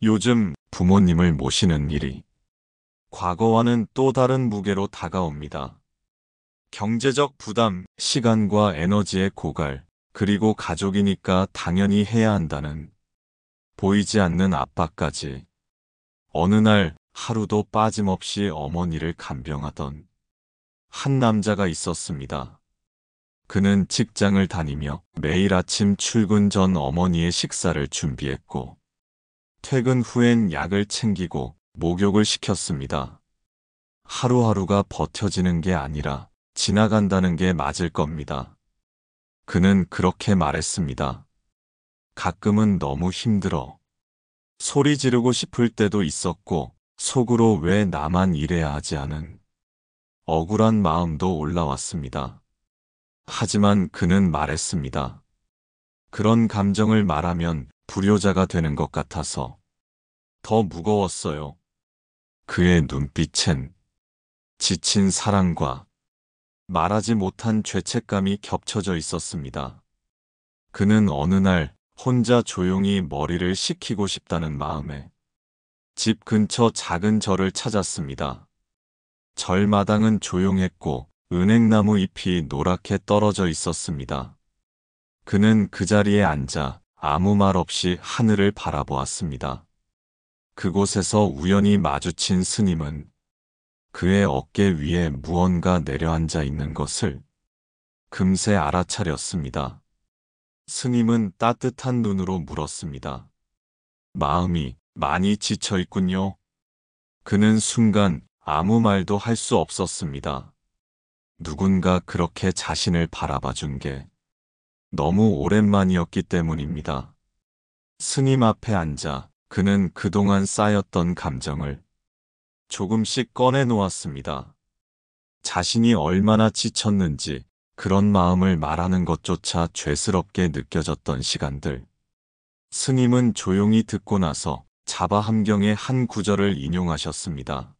요즘 부모님을 모시는 일이 과거와는 또 다른 무게로 다가옵니다. 경제적 부담, 시간과 에너지의 고갈, 그리고 가족이니까 당연히 해야 한다는 보이지 않는 압박까지. 어느 날 하루도 빠짐없이 어머니를 간병하던 한 남자가 있었습니다. 그는 직장을 다니며 매일 아침 출근 전 어머니의 식사를 준비했고, 퇴근 후엔 약을 챙기고 목욕을 시켰습니다. 하루하루가 버텨지는 게 아니라 지나간다는 게 맞을 겁니다. 그는 그렇게 말했습니다. 가끔은 너무 힘들어. 소리 지르고 싶을 때도 있었고, 속으로 왜 나만 일해야 하지 않은 억울한 마음도 올라왔습니다. 하지만 그는 말했습니다. 그런 감정을 말하면 불효자가 되는 것 같아서 더 무거웠어요. 그의 눈빛엔 지친 사랑과 말하지 못한 죄책감이 겹쳐져 있었습니다. 그는 어느 날 혼자 조용히 머리를 식히고 싶다는 마음에 집 근처 작은 절을 찾았습니다. 절마당은 조용했고 은행나무 잎이 노랗게 떨어져 있었습니다. 그는 그 자리에 앉아 아무 말 없이 하늘을 바라보았습니다. 그곳에서 우연히 마주친 스님은 그의 어깨 위에 무언가 내려앉아 있는 것을 금세 알아차렸습니다. 스님은 따뜻한 눈으로 물었습니다. 마음이 많이 지쳐 있군요. 그는 순간 아무 말도 할 수 없었습니다. 누군가 그렇게 자신을 바라봐 준 게 너무 오랜만이었기 때문입니다. 스님 앞에 앉아 그는 그동안 쌓였던 감정을 조금씩 꺼내 놓았습니다. 자신이 얼마나 지쳤는지 그런 마음을 말하는 것조차 죄스럽게 느껴졌던 시간들. 스님은 조용히 듣고 나서 자바함경의 한 구절을 인용하셨습니다.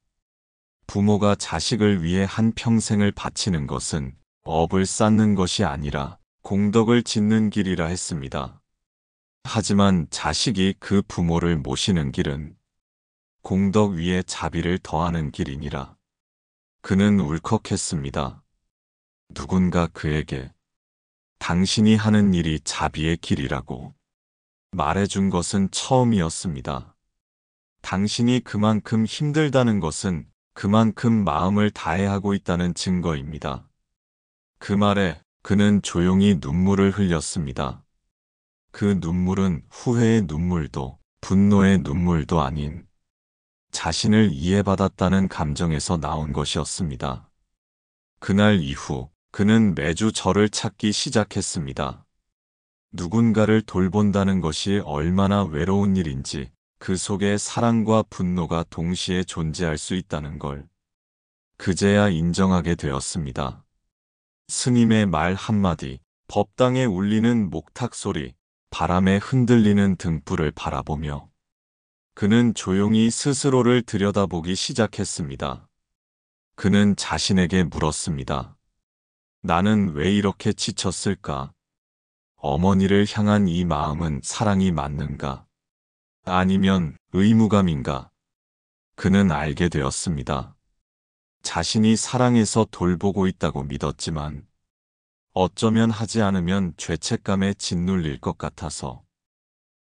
부모가 자식을 위해 한 평생을 바치는 것은 업을 쌓는 것이 아니라 공덕을 짓는 길이라 했습니다. 하지만 자식이 그 부모를 모시는 길은 공덕 위에 자비를 더하는 길이니라. 그는 울컥했습니다. 누군가 그에게 당신이 하는 일이 자비의 길이라고 말해준 것은 처음이었습니다. 당신이 그만큼 힘들다는 것은 그만큼 마음을 다해 하고 있다는 증거입니다. 그 말에 그는 조용히 눈물을 흘렸습니다. 그 눈물은 후회의 눈물도 분노의 눈물도 아닌 자신을 이해받았다는 감정에서 나온 것이었습니다. 그날 이후 그는 매주 저를 찾기 시작했습니다. 누군가를 돌본다는 것이 얼마나 외로운 일인지, 그 속에 사랑과 분노가 동시에 존재할 수 있다는 걸 그제야 인정하게 되었습니다. 스님의 말 한마디, 법당에 울리는 목탁 소리, 바람에 흔들리는 등불을 바라보며 그는 조용히 스스로를 들여다보기 시작했습니다. 그는 자신에게 물었습니다. 나는 왜 이렇게 지쳤을까? 어머니를 향한 이 마음은 사랑이 맞는가? 아니면 의무감인가? 그는 알게 되었습니다. 자신이 사랑해서 돌보고 있다고 믿었지만 어쩌면 하지 않으면 죄책감에 짓눌릴 것 같아서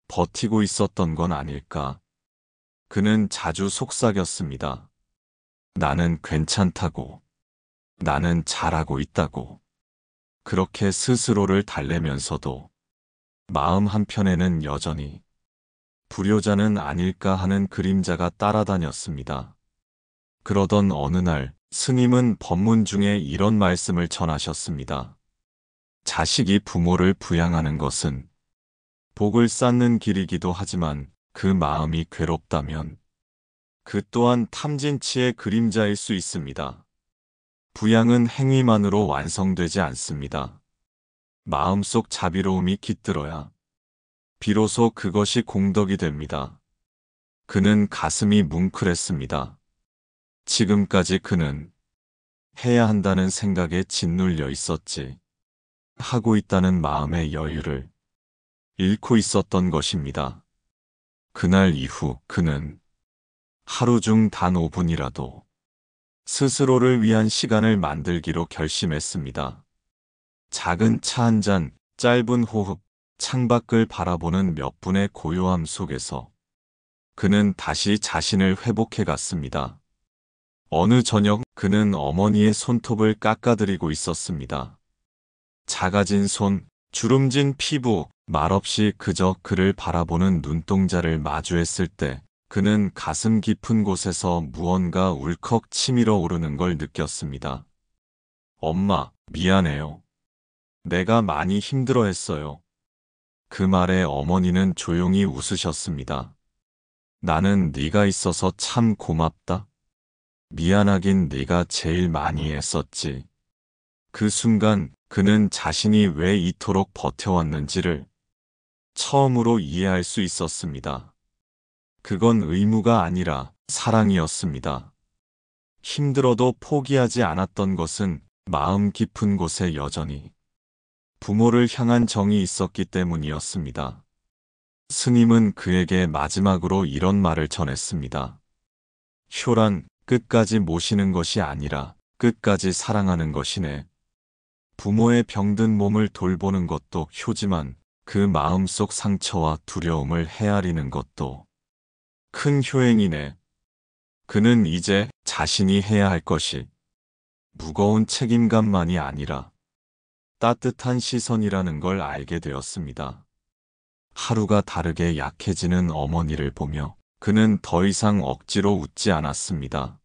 버티고 있었던 건 아닐까? 그는 자주 속삭였습니다. 나는 괜찮다고. 나는 잘하고 있다고. 그렇게 스스로를 달래면서도 마음 한편에는 여전히 불효자는 아닐까 하는 그림자가 따라다녔습니다. 그러던 어느 날 스님은 법문 중에 이런 말씀을 전하셨습니다. 자식이 부모를 부양하는 것은 복을 쌓는 길이기도 하지만 그 마음이 괴롭다면 그 또한 탐진치의 그림자일 수 있습니다. 부양은 행위만으로 완성되지 않습니다. 마음속 자비로움이 깃들어야 비로소 그것이 공덕이 됩니다. 그는 가슴이 뭉클했습니다. 지금까지 그는 해야 한다는 생각에 짓눌려 있었지. 하고 있다는 마음의 여유를 잃고 있었던 것입니다. 그날 이후 그는 하루 중 단 5분이라도 스스로를 위한 시간을 만들기로 결심했습니다. 작은 차 한 잔, 짧은 호흡, 창밖을 바라보는 몇 분의 고요함 속에서 그는 다시 자신을 회복해 갔습니다. 어느 저녁 그는 어머니의 손톱을 깎아드리고 있었습니다. 작아진 손, 주름진 피부, 말없이 그저 그를 바라보는 눈동자를 마주했을 때 그는 가슴 깊은 곳에서 무언가 울컥 치밀어 오르는 걸 느꼈습니다. 엄마, 미안해요. 내가 많이 힘들어했어요. 그 말에 어머니는 조용히 웃으셨습니다. 나는 네가 있어서 참 고맙다. 미안하긴 네가 제일 많이 했었지. 그 순간 그는 자신이 왜 이토록 버텨왔는지를 처음으로 이해할 수 있었습니다. 그건 의무가 아니라 사랑이었습니다. 힘들어도 포기하지 않았던 것은 마음 깊은 곳에 여전히 부모를 향한 정이 있었기 때문이었습니다. 스님은 그에게 마지막으로 이런 말을 전했습니다. 효란, 끝까지 모시는 것이 아니라 끝까지 사랑하는 것이네. 부모의 병든 몸을 돌보는 것도 효지만 그 마음속 상처와 두려움을 헤아리는 것도 큰 효행이네. 그는 이제 자신이 해야 할 것이 무거운 책임감만이 아니라 따뜻한 시선이라는 걸 알게 되었습니다. 하루가 다르게 약해지는 어머니를 보며 그는 더 이상 억지로 웃지 않았습니다.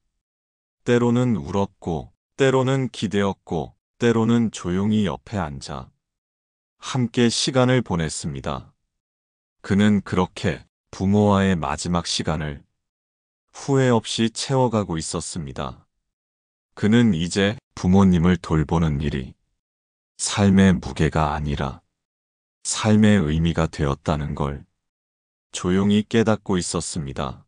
때로는 울었고, 때로는 기대었고, 때로는 조용히 옆에 앉아 함께 시간을 보냈습니다. 그는 그렇게 부모와의 마지막 시간을 후회 없이 채워가고 있었습니다. 그는 이제 부모님을 돌보는 일이 삶의 무게가 아니라 삶의 의미가 되었다는 걸 조용히 깨닫고 있었습니다.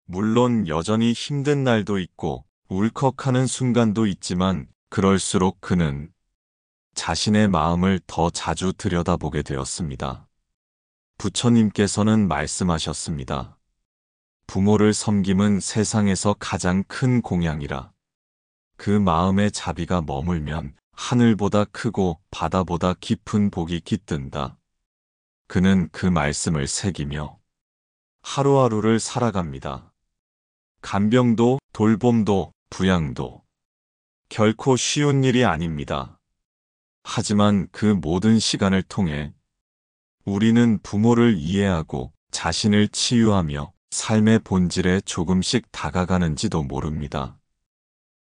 물론 여전히 힘든 날도 있고 울컥하는 순간도 있지만 그럴수록 그는 자신의 마음을 더 자주 들여다보게 되었습니다. 부처님께서는 말씀하셨습니다. 부모를 섬김은 세상에서 가장 큰 공양이라. 그 마음의 자비가 머물면 하늘보다 크고 바다보다 깊은 복이 깃든다. 그는 그 말씀을 새기며 하루하루를 살아갑니다. 간병도, 돌봄도, 부양도 결코 쉬운 일이 아닙니다. 하지만 그 모든 시간을 통해 우리는 부모를 이해하고 자신을 치유하며 삶의 본질에 조금씩 다가가는지도 모릅니다.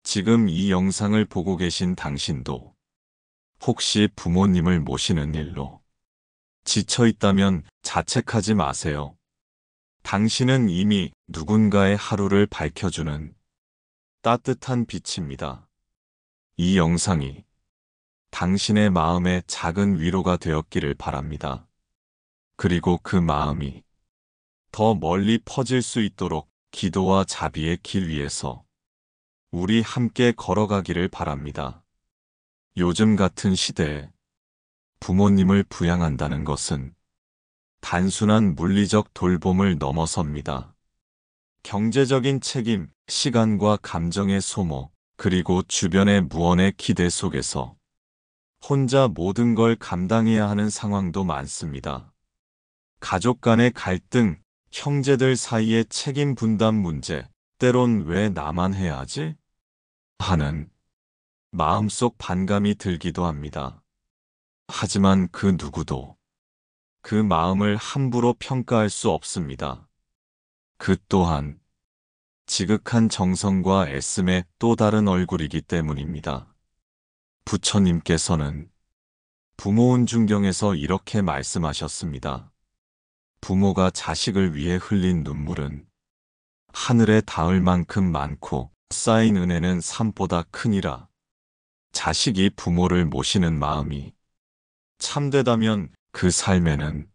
지금 이 영상을 보고 계신 당신도 혹시 부모님을 모시는 일로 지쳐 있다면 자책하지 마세요. 당신은 이미 누군가의 하루를 밝혀주는 따뜻한 빛입니다. 이 영상이 당신의 마음에 작은 위로가 되었기를 바랍니다. 그리고 그 마음이 더 멀리 퍼질 수 있도록 기도와 자비의 길 위에서 우리 함께 걸어가기를 바랍니다. 요즘 같은 시대에 부모님을 부양한다는 것은 단순한 물리적 돌봄을 넘어섭니다. 경제적인 책임, 시간과 감정의 소모, 그리고 주변의 무언의 기대 속에서 혼자 모든 걸 감당해야 하는 상황도 많습니다. 가족 간의 갈등, 형제들 사이의 책임 분담 문제, 때론 왜 나만 해야 하지? 하는 마음속 반감이 들기도 합니다. 하지만 그 누구도 그 마음을 함부로 평가할 수 없습니다. 그 또한 지극한 정성과 애씀의 또 다른 얼굴이기 때문입니다. 부처님께서는 부모운 중경에서 이렇게 말씀하셨습니다. 부모가 자식을 위해 흘린 눈물은 하늘에 닿을 만큼 많고 쌓인 은혜는 산보다 크니라. 자식이 부모를 모시는 마음이 참되다면 그 삶에는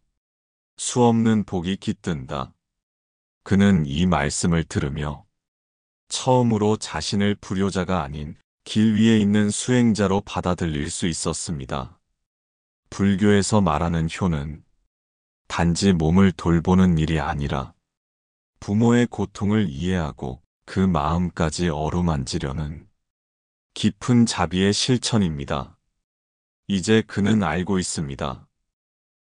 수없는 복이 깃든다. 그는 이 말씀을 들으며 처음으로 자신을 불효자가 아닌 길 위에 있는 수행자로 받아들일 수 있었습니다. 불교에서 말하는 효는 단지 몸을 돌보는 일이 아니라 부모의 고통을 이해하고 그 마음까지 어루만지려는 깊은 자비의 실천입니다. 이제 그는 알고 있습니다.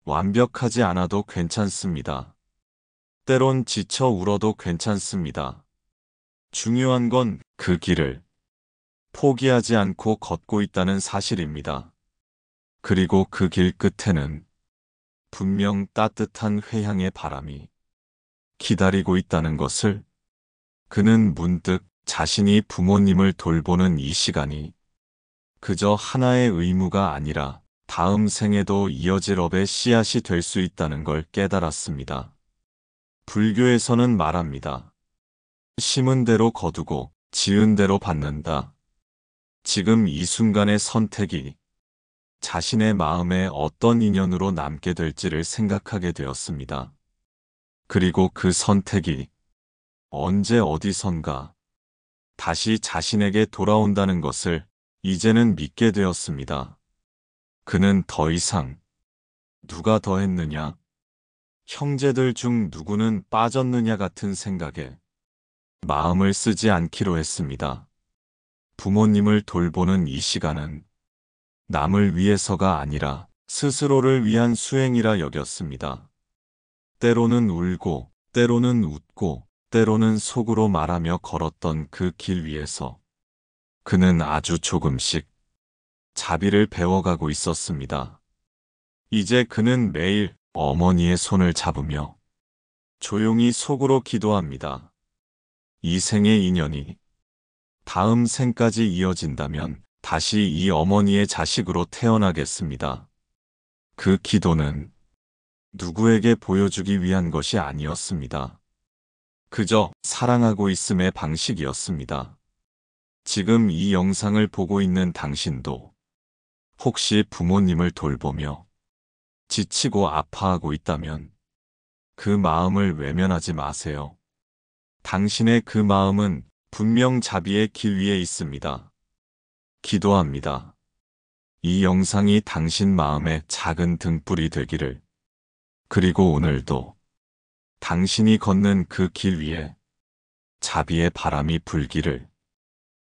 완벽하지 않아도 괜찮습니다. 때론 지쳐 울어도 괜찮습니다. 중요한 건 그 길을 포기하지 않고 걷고 있다는 사실입니다. 그리고 그 길 끝에는 분명 따뜻한 회향의 바람이 기다리고 있다는 것을 그는 문득 자신이 부모님을 돌보는 이 시간이 그저 하나의 의무가 아니라 다음 생에도 이어질 업의 씨앗이 될 수 있다는 걸 깨달았습니다. 불교에서는 말합니다. 심은 대로 거두고 지은 대로 받는다. 지금 이 순간의 선택이 자신의 마음에 어떤 인연으로 남게 될지를 생각하게 되었습니다. 그리고 그 선택이 언제 어디선가 다시 자신에게 돌아온다는 것을 이제는 믿게 되었습니다. 그는 더 이상 누가 더 했느냐, 형제들 중 누구는 빠졌느냐 같은 생각에 마음을 쓰지 않기로 했습니다. 부모님을 돌보는 이 시간은 남을 위해서가 아니라 스스로를 위한 수행이라 여겼습니다. 때로는 울고, 때로는 웃고, 때로는 속으로 말하며 걸었던 그 길 위에서 그는 아주 조금씩 자비를 배워가고 있었습니다. 이제 그는 매일 어머니의 손을 잡으며 조용히 속으로 기도합니다. 이 생의 인연이 다음 생까지 이어진다면 다시 이 어머니의 자식으로 태어나겠습니다. 그 기도는 누구에게 보여주기 위한 것이 아니었습니다. 그저 사랑하고 있음의 방식이었습니다. 지금 이 영상을 보고 있는 당신도 혹시 부모님을 돌보며 지치고 아파하고 있다면 그 마음을 외면하지 마세요. 당신의 그 마음은 분명 자비의 길 위에 있습니다. 기도합니다. 이 영상이 당신 마음의 작은 등불이 되기를. 그리고 오늘도 당신이 걷는 그 길 위에 자비의 바람이 불기를.